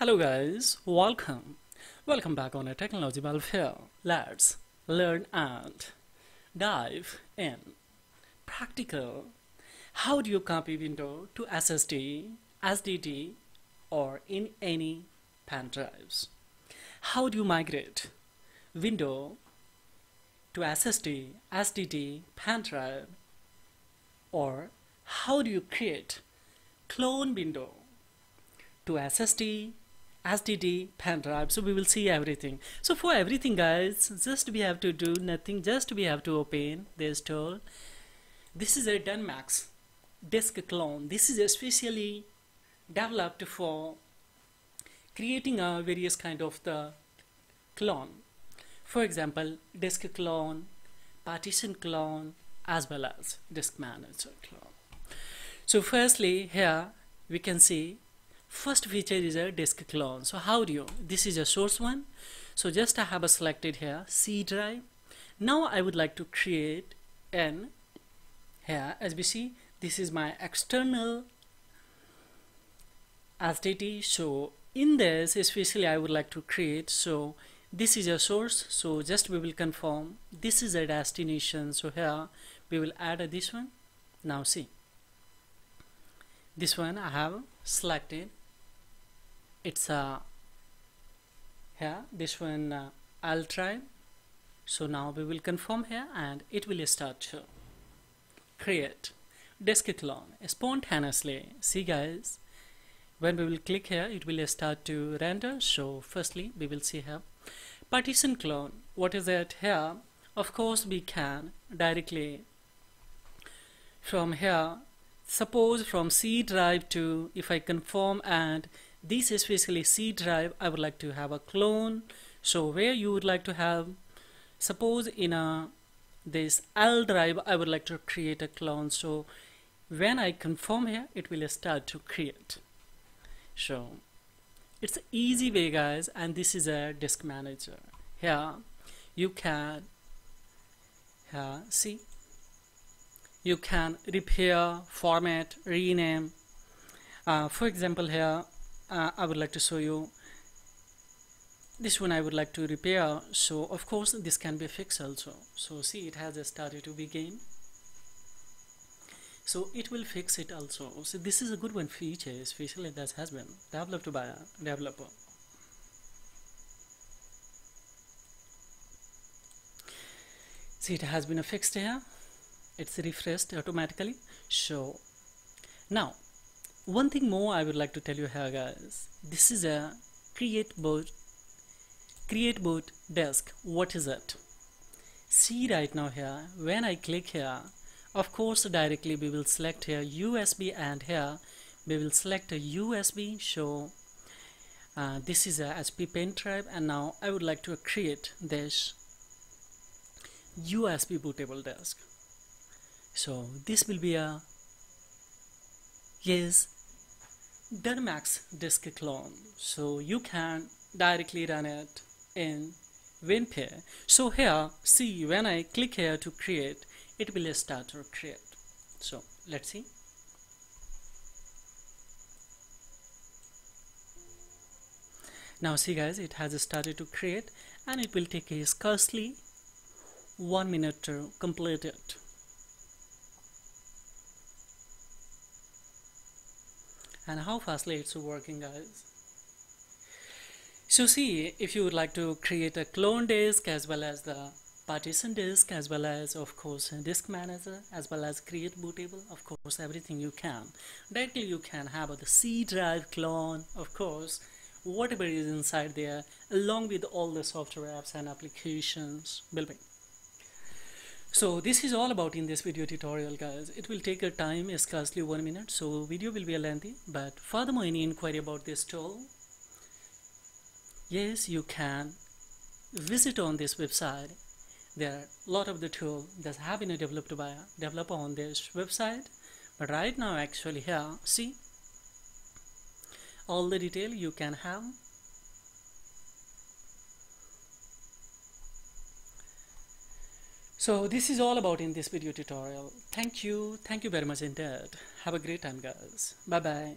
Hello guys, welcome back on a technology bulb here. Let's learn and dive in. Practical. How do you copy window to SSD, HDD or in any pen drives? How do you migrate window to SSD, HDD, pen drive, or how do you create clone window to SSD, HDD, pen drive? So we will see everything. So for everything guys, just we have to do nothing, just we have to open this tool. This is a Dunmax disk clone. This is especially developed for creating a various kind of the clone. For example, disk clone, partition clone, as well as disk manager clone. So firstly here we can see first feature is a disk clone. So how do you, this is a source one. So just I have a selected here C drive. Now I would like to create an here, as we see, this is my external HDD. So in this especially I would like to create, so this is a source, so just we will confirm this is a destination. So here we will add this one. Now see, this one I have selected, it's a here, this one I'll try. So now we will confirm here and it will start to create disk clone spontaneously. See guys, when we will click here it will start to render. So firstly we will see here partition clone. What is it here? Of course we can directly from here, suppose from C drive to, if I confirm, and this is basically C drive, I would like to have a clone. So where you would like to have, suppose in a this L drive I would like to create a clone. So when I confirm here it will start to create. So it's an easy way guys, and this is a disk manager. Here you can see, you can repair, format, rename. For example here I would like to show you this one I would like to repair. So of course this can be fixed also. So see, it has started to begin, so it will fix it also. So this is a good one feature, especially that has been developed by a developer. See, it has been fixed here, it's refreshed automatically. So now one thing more I would like to tell you here guys, this is a create boot disk. What is it? See right now here, when I click here, of course directly we will select here USB, and here we will select a USB. So this is a HP pen drive, and now I would like to create this USB bootable disk. So this will be a Dunmax disk clone. So you can directly run it in WinPay. So here see, when I click here to create, it will start to create. So let's see. Now see guys, it has started to create, and it will take a scarcely 1 minute to complete it. And how fastly it's working guys. So see, if you would like to create a clone disk, as well as the partition disk, as well as of course disk manager, as well as create bootable, of course everything you can. Directly you can have the C drive clone, of course whatever is inside there, along with all the software apps and applications building. So this is all about in this video tutorial guys. It will take a time, scarcely 1 minute, so video will be lengthy. But furthermore, any inquiry about this tool, yes, you can visit on this website. There are a lot of the tools that have been developed by a developer on this website. But right now actually here, see, all the detail you can have. So this is all about in this video tutorial. Thank you very much indeed. Have a great time guys. Bye bye.